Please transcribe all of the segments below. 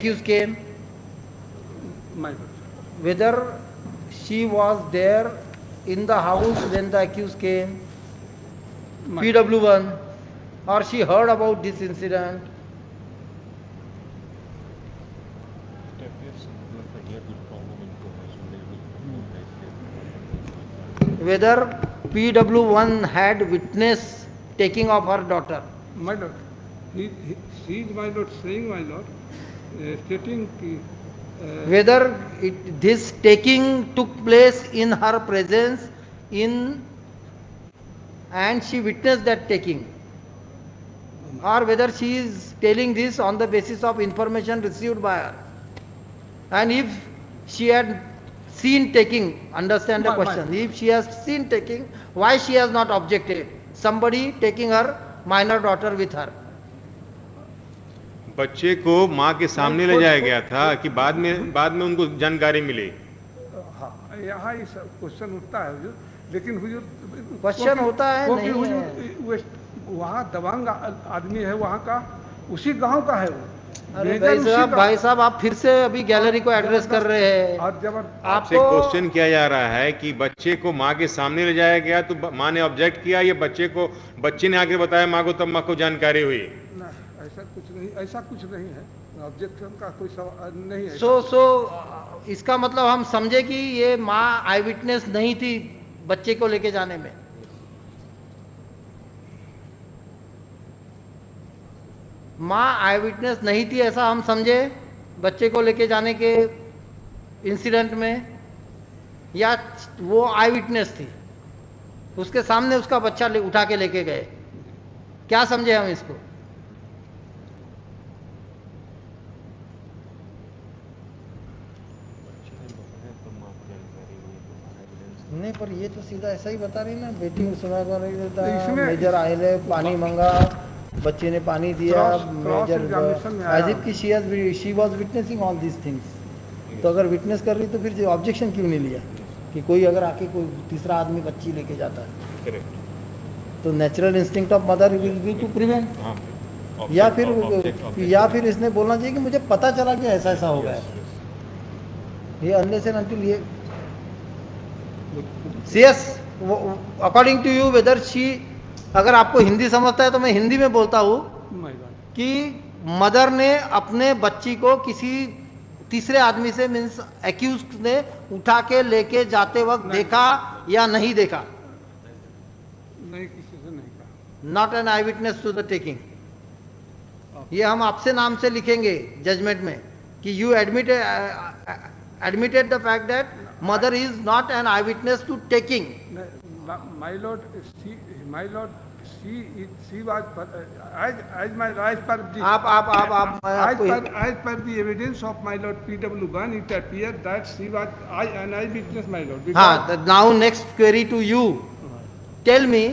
accused came? My lord. Whether she was there in the house when the accused came, PW1, or she heard about this incident? Whether PW1 had witnessed taking of her daughter? My lord, she is, my lord, saying, my lord, stating Whether this taking took place in her presence and she witnessed that taking, or whether she is telling this on the basis of information received by her. And if she had seen taking, understand the question, if she has seen taking, why she has not objected? Somebody taking her minor daughter with her. बच्चे को माँ के सामने ले जाया गया था कि बाद में उनको जानकारी मिली। हाँ, यहाँ इस क्वेश्चन उठता है हुजूर, लेकिन हुजूर क्वेश्चन होता है नहीं है। वहाँ दबंग आदमी है, वहाँ का उसी गांव का है वो। अरे भाई साहब आप फिर से अभी गैलरी को एड्रेस कर रहे हैं। और जब आपसे क्वेश्चन किया जा रहा है कि बच्चे को माँ के सामने ले जाया गया तो माँ ने ऑब्जेक्ट किया, ये बच्चे ने आके बताया माँ को, तब माँ को जानकारी हुई? ऐसा कुछ नहीं है, ऑब्जेक्शन का कोई सवाल नहीं है। सो इसका मतलब हम समझे कि ये माँ आई विटनेस नहीं थी बच्चे को लेके जाने में। माँ आई विटनेस नहीं थी ऐसा हम समझे बच्चे को लेके जाने के इंसिडेंट में, या वो आई विटनेस थी, उसके सामने उसका बच्चा उठा के लेके गए? क्या समझे हम इसको? नहीं, पर ये तो सीधा ऐसा ही बता रही ना, बेटी को सुना कर रही था, मेजर आए ले पानी मंगा, बच्चे ने पानी दिया, मेजर एज इफ की she was witnessing all these things. तो अगर विटनेस कर रही तो फिर ऑब्जेक्शन क्यों नहीं लिया कि कोई अगर आके कोई तीसरा आदमी बच्ची लेके जाता है? तो natural instinct of mother will be to prevent, या फिर इसने बोलना चाहिए कि मुझे पता चला कि ऐसा ऐसा हो गया। ये अनलेस एंड अनटिल ये CS according to you whether she, अगर आपको हिंदी समझता है तो मैं हिंदी में बोलता हूँ कि मदर ने अपने बच्ची को किसी तीसरे आदमी से मीन्स एक्यूज्ड ने उठा के लेके जाते वक्त देखा या नहीं देखा? नहीं, किसी से नहीं कहा। Not an eye witness to the taking. ये हम आपसे नाम से लिखेंगे जजमेंट में कि you admitted the fact that mother is not an eyewitness to taking. My lord, she was as per the evidence of my lord PW1, it appeared that she was an eyewitness, my lord. हाँ, now next query to you. Tell me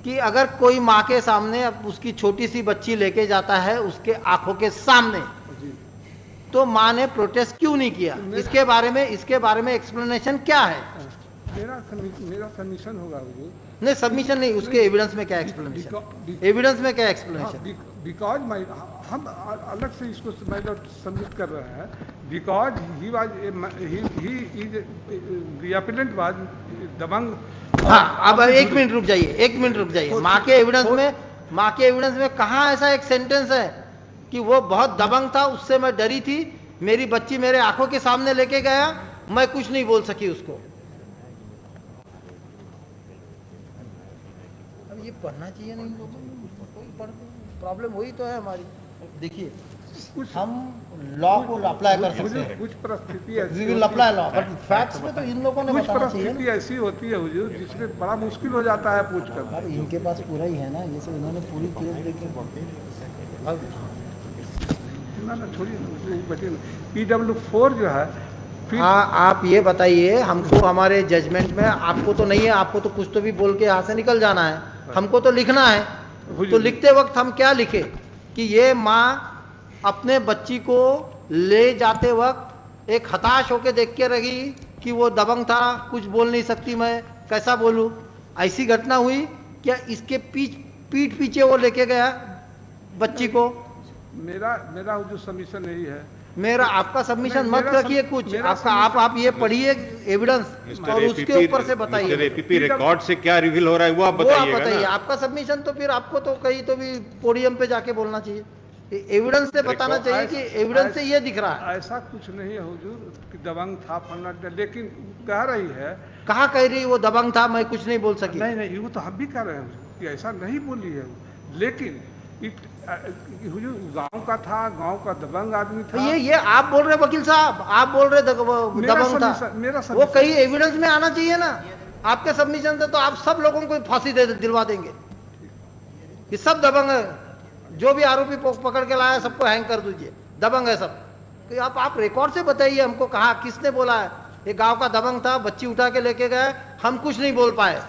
कि अगर कोई माँ के सामने उसकी छोटी सी बच्ची लेके जाता है उसके आंखों के सामने, तो माँ ने प्रोटेस्ट क्यों नहीं किया? इसके बारे में एक्सप्लेनेशन क्या है? मेरा सबमिशन होगा हुजूर। नहीं, सबमिशन नहीं, उसके एविडेंस में क्या एक्सप्लेनेशन? एविडेंस में क्या एक्सप्लेनेशन? बिकॉज हम अलग से इसको सबमिट कर रहे हैं, because he is the appellant was दबंग। हाँ, अब एक मिनट रुक जाइए। माँ के एविडेंस में कहाँ ऐसा एक सेंटेंस है कि वो बहुत दबंग था, उससे मैं डरी थी, मेरी बच्ची मेरे आंखों के सामने लेके गया, मैं कुछ नहीं बोल सकी उसको? अब ये पढ़ना चाहिए नहीं, कोई प्रॉब्लम हुई तो है हमारी। देखिए, हम लॉ को अप्लाई कर सकते हैं, कुछ परिस्थिति we will apply law, but facts में तो इन लोगों ने बताना चाहिए। परिस्थिति ऐसी होती है हुजूर जिसमें बड़ा मुश्किल हो जाता है पूछ कर। अब इनके पास पूरा ही है ना, ये सब इन्होंने पूरी केस देखी। ना छोड़िए, PW4 जो है। हाँ, आप ये बताइए हमको, हमारे जजमेंट में आपको तो नहीं है, आपको तो कुछ तो भी बोल के यहाँ से निकल जाना है, हमको तो लिखना है। तो लिखते वक्त हम क्या लिखे कि ये माँ अपने बच्ची को ले जाते वक्त एक हताश होके देख के रही कि वो दबंग था, कुछ बोल नहीं सकती, मैं कैसा बोलूं? ऐसी घटना हुई क्या? इसके पीठ पीछे वो लेके गया बच्ची को? मेरा जो सबमिशन यही है मेरा आपका सबमिशन मत मेरा रखिए कुछ, आपका आप ये पढ़िए एविडेंस और उसके ऊपर से बताइए। एपीपी रिकॉर्ड से क्या रिवील हो रहा है वो आप बताइएगा ना। आपका सबमिशन तो फिर आपको तो कहीं तो भी पोडियम पे जाके बोलना चाहिए, एविडेंस से बताना चाहिए कि एविडेंस से ये दिख रहा है। ऐसा कुछ नहीं है हुजूर कि दबंग था फलना, लेकिन कह रही है। कहाँ कह रही वो दबंग था, मैं कुछ नहीं बोल सकी। नहीं वो तो हम भी कह रहे हैं कि ऐसा नहीं बोली है, लेकिन हुजूर गांव का था, गांव का दबंग आदमी था। ये आप बोल रहे वकील साहब, आप बोल रहे दबंग था, मेरा वो कहीं एविडेंस में आना चाहिए ना। आपके सबमिशन से तो आप सब लोगों को फांसी दिलवा देंगे कि सब दबंग है, जो भी आरोपी पकड़ के लाया सबको हैंग कर दीजिए, दबंग है सब। तो आप रिकॉर्ड से बताइए हमको, कहा किसने बोला है ये गांव का दबंग था, बच्ची उठा के लेके गए, हम कुछ नहीं बोल पाए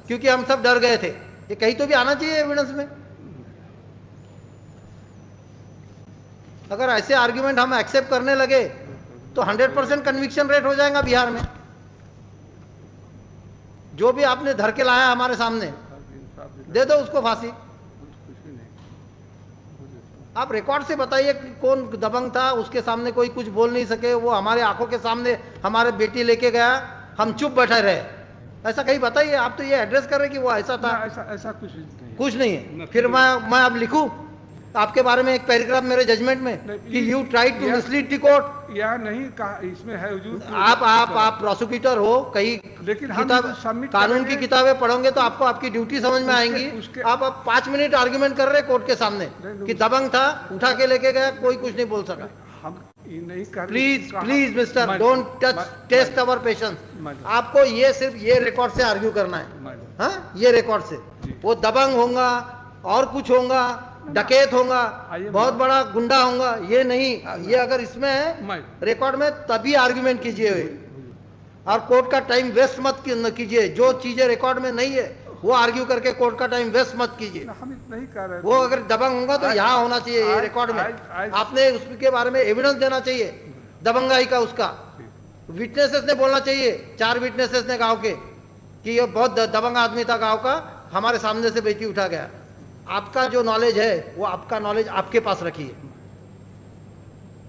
क्योंकि हम सब डर गए थे। ये कहीं तो भी आना चाहिए एविडेंस में। अगर ऐसे आर्ग्यूमेंट हम एक्सेप्ट करने लगे तो 100% कन्विक्शन रेट हो जाएगा बिहार में। जो भी आपने धर के लाया हमारे सामने, दे दो उसको फांसी। आप रिकॉर्ड से बताइए कौन दबंग था, उसके सामने कोई कुछ बोल नहीं सके, वो हमारे आंखों के सामने हमारे बेटी लेके गया, हम चुप बैठे रहे, ऐसा कहीं बताइए। आप तो ये एड्रेस कर रहे कि वो ऐसा था। ऐसा कुछ नहीं है। फिर मैं अब लिखूं आपके बारे में एक पैराग्राफ मेरे जजमेंट में कि you try to mislead the court. या नहीं कहा इसमें है हुजूर। आप प्रोसिक्यूटर हो, कहीं लेकिन कानून की किताबें पढ़ोगे तो आपको आपकी ड्यूटी समझ में आएंगी। आप 5 मिनट आर्ग्यूमेंट कर रहे कोर्ट के सामने कि दबंग था, उठा के लेके गया, कोई कुछ नहीं बोल सका। हम नहीं कर। Please mister, don't touch taste our patience. आपको ये सिर्फ ये रिकॉर्ड से आर्ग्यू करना है। हाँ, ये रिकॉर्ड से वो दबंग होगा और कुछ होगा, डकैत होगा, बहुत बड़ा गुंडा होगा, ये नहीं। ये अगर इसमें है रिकॉर्ड में तभी आर्गुमेंट कीजिए, और कोर्ट का टाइम वेस्ट मत कीजिए। जो चीजें रिकॉर्ड में नहीं है वो आर्ग्यू करके कोर्ट का टाइम वेस्ट मत कीजिए। हम नहीं कर रहे। वो अगर दबंग होगा तो यहाँ होना चाहिए ये रिकॉर्ड में। आपने उसके बारे में एविडेंस देना चाहिए दबंगाई का। उसका विटनेसेस ने बोलना चाहिए, 4 विटनेसेस ने गाँव के, कि ये बहुत दबंग आदमी था गाँव का, हमारे सामने से बेटी उठा गया। आपका जो नॉलेज है वो आपका नॉलेज आपके पास रखिए।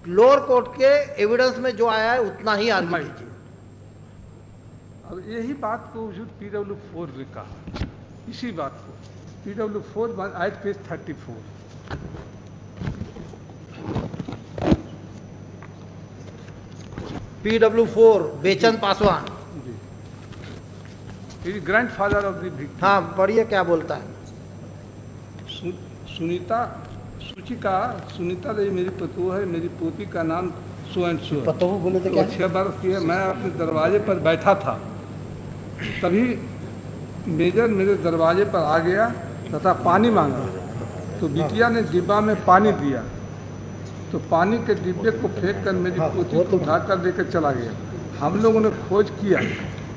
लोअर कोर्ट के एविडेंस में जो आया है उतना ही आर्ग्यू कीजिए। अब यही बात को PW4 ने कहा, इसी बात को PW4 एक्ट पेज 34। PW4 बेचन Paswan ji, grandfather of the victim. हाँ पढ़िए क्या बोलता है। सुनीता देवी मेरी पतोह है, मेरी पोती का नाम सो एंड सो। पतोह बोले तो क्या? 6 बरस की है। मैं अपने दरवाजे पर बैठा था, तभी मेजर मेरे दरवाजे पर आ गया तथा पानी मांगा, तो बिटिया ने डिब्बा में पानी दिया, तो पानी के डिब्बे को फेंक कर मेरी पोती को उठाकर लेकर चला गया। हम लोगों ने खोज किया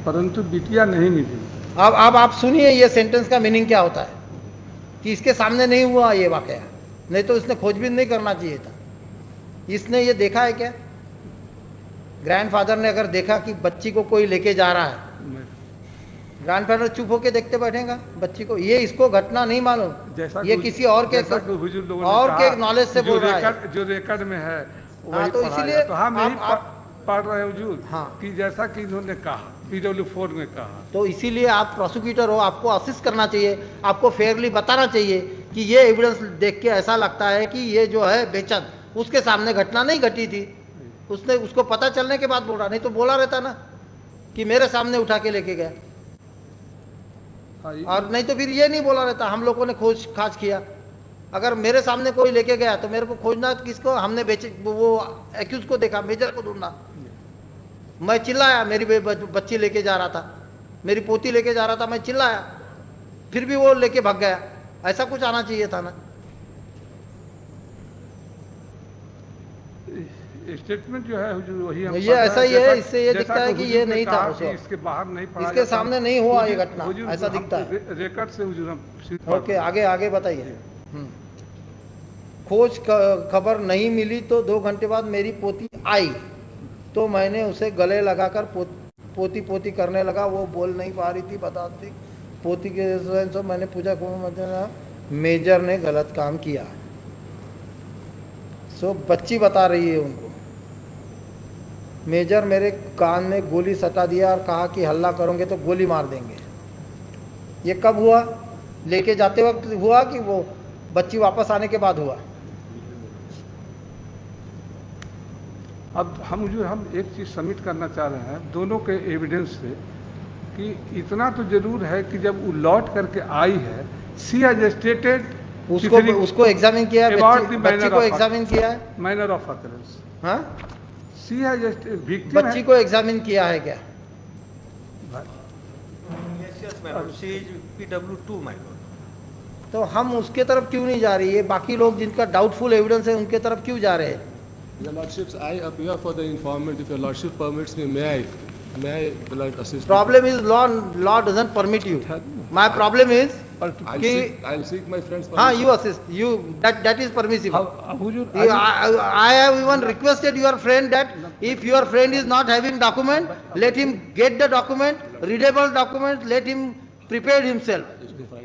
परंतु बिटिया नहीं मिली। अब आप सुनिए ये सेंटेंस का मीनिंग क्या होता है, कि इसके सामने नहीं हुआ ये वाकया, नहीं तो इसने खोजबीन नहीं करना चाहिए था। इसने ये देखा है क्या? ग्रैंडफादर ने अगर देखा कि बच्ची को कोई लेके जा रहा है, ग्रैंडफादर चुप होके देखते बैठेगा बच्ची को? ये इसको घटना नहीं मालूम, ये किसी और के नॉलेज से बोल रहा है, जो रिकॉर्ड में है। हाँ, तो इसीलिए तो हम यही पढ़ रहे हैं हुजूर। हाँ, कि जैसा कि इन्होंने कहा, PW4 ने कहा। तो इसीलिए आप प्रोसिक्यूटर हो, आपको असिस्ट करना चाहिए, आपको फेयरली बताना चाहिए कि ये एविडेंस देख के ऐसा लगता है कि ये जो है बेचन, उसके सामने घटना नहीं घटी थी, उसने उसको पता चलने के बाद बोला, नहीं तो बोला रहता ना कि मेरे सामने उठा के लेके गया। और नहीं तो फिर ये नहीं बोला रहता हम लोगों ने खोज खाज किया। अगर मेरे सामने कोई लेके गया तो मेरे को खोजना किसको? हमने वो एक्यूज को देखा, मेजर को ढूंढना। मैं चिल्लाया, मेरी बच्ची लेके जा रहा था, मेरी पोती लेके जा रहा था, मैं चिल्लाया, फिर भी वो लेके भाग गया। ऐसा कुछ आना चाहिए था ना। स्टेटमेंट जो है वही हम ये ऐसा ही है, इससे ये दिखता है कि ये नहीं था, इसके बाहर नहीं पड़ा, इसके सामने नहीं हुआ ये घटना, ऐसा दिखता है रिकॉर्ड से। ओके, आगे बताइए। खोज खबर नहीं मिली तो 2 घंटे बाद मेरी पोती आई तो मैंने उसे गले लगाकर पोती पोती करने लगा। वो बोल नहीं पा रही थी, बताती पोती के तो मैंने पूछा को मेजर ने गलत काम किया। सो बच्ची बता रही है उनको मेजर मेरे कान में गोली सटा दिया और कहा कि हल्ला करोगे तो गोली मार देंगे। ये कब हुआ? लेके जाते वक्त हुआ कि वो बच्ची वापस आने के बाद हुआ? अब हम एक चीज़ सबमिट करना चाह रहे हैं दोनों के एविडेंस से कि इतना तो जरूर है कि जब वो लौट करके आई है, सी हैज स्टेटेड, उसको एग्जामिन किया है, बच्ची को एग्जामिन किया है, मैनर ऑफ अकरेंस। हाँ, सी हैज विक्टिम बच्ची को एग्जामिन किया है क्या? She is PW2 my Lord. तो हम उसके तरफ क्यों नहीं जा रही है? बाकी लोग जिनका डाउटफुल एविडेंस है उनके तरफ क्यों जा रहे हैं? Your Lordships, I appear for the informant. If your Lordship permits me, may I assist? Problem is law doesn't permit you. My problem is I'll seek my friend's permission. हाँ, you assist. That is permissible. I have even requested your friend that if your friend is not having document, let him get the document, readable document, let him prepare himself.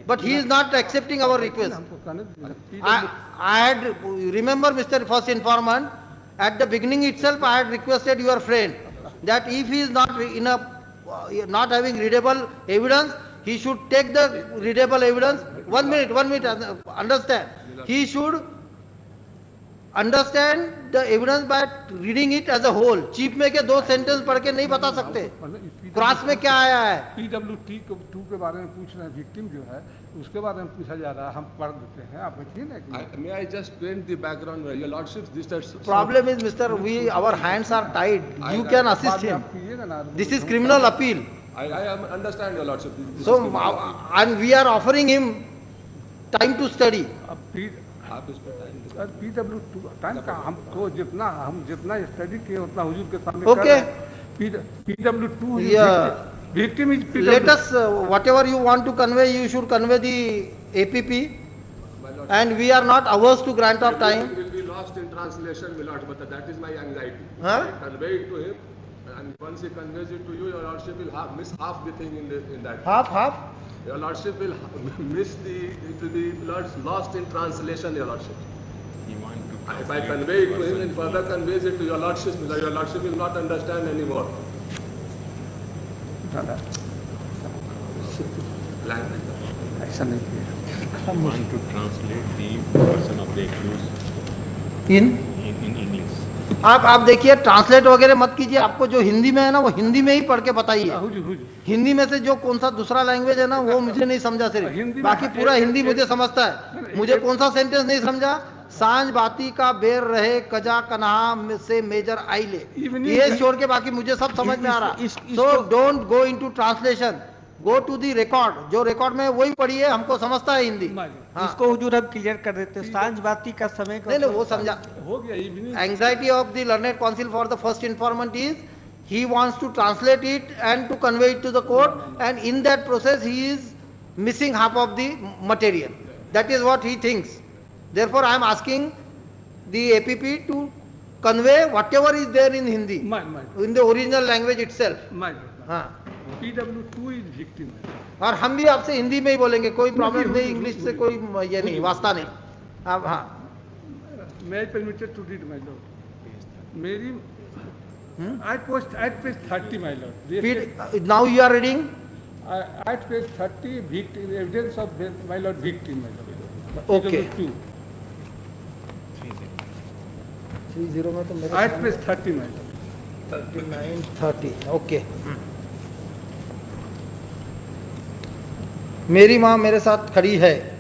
But he is not accepting our request. I had remember, Mr. First Informant, at the beginning itself I had requested your friend that if he is not not having readable evidence, he should take the readable evidence. One minute, understand. He should understand the evidence by reading it as a whole. Chief में के 2 sentence पढ़ के नहीं बता सकते cross में क्या आया है। PW2 के बारे में पूछ रहे हैं, विक्टिम जो है उसके बारे में पूछा जा रहा है, हम पढ़ देते हैं, आप देखिए ना। May I just paint the background? Your Lordship, this is Problem is, Mr. Our hands are tied. You can assist him. This is criminal appeal. I understand, your Lordship. So and we are offering him time to study. PW2 time का हमको हम जितना study किए उतना हुजूर के सामने Okay. PW2 Yeah. Victim is PW2. Let us whatever you want to convey, you should convey the APP, and we are not averse to grant of time. Will be lost in translation, my Lord, but that is my anxiety. Huh? I convey it to him, and once he conveys it to you, your Lordship will miss half the thing in that. Half. Your Lordship will miss it will be lost in translation, your Lordship. If I convey it to him and further conveys it to your Lordship will not understand anymore. ऐसा नहीं किया। I want to translate the version of the accused In English. आप देखिए, translate वगैरह मत कीजिए। आपको जो हिंदी में है ना वो हिंदी में ही पढ़ के बताइए। हिंदी में से जो कौन सा दूसरा लैंग्वेज है ना वो मुझे नहीं समझा सिर्फ, बाकी पूरा हिंदी मुझे समझता है। मुझे कौन सा सेंटेंस नहीं समझा? सांझ बाती का बेर रहे कजा कन्हा से मेजर आई ले, ये छोड़ के बाकी मुझे सब समझ में आ रहा। So don't go into translation, go to the record. जो रिकॉर्ड में वही पढ़िए, हमको समझता है हिंदी। हाँ। इसको हुजूर हम क्लियर कर देते हैं। सांझ बाती का समय नहीं वो समझा। हो गया। Anxiety of the learned council for the first informant is he wants to translate it and to convey it to the court, and in that process he is missing half of the material. That is what he thinks. Therefore I am asking the APP to convey whatever is there in Hindi, in the original language itself. हाँ। PW2 is victim. और हम भी आपसे हिंदी में ही बोलेंगे, कोई problem नहीं, English से कोई ये नहीं, वास्ता नहीं। अब हाँ, May I permitted to read, my lord? मेरी at page 30, my lord. Now you are reading at page 30, victim, evidence of my lord, victim, my lord. Okay. PW2. 30 में तो मेरे At page 30, my lord. 39, 30. Okay. मेरी माँ मेरे साथ खड़ी है।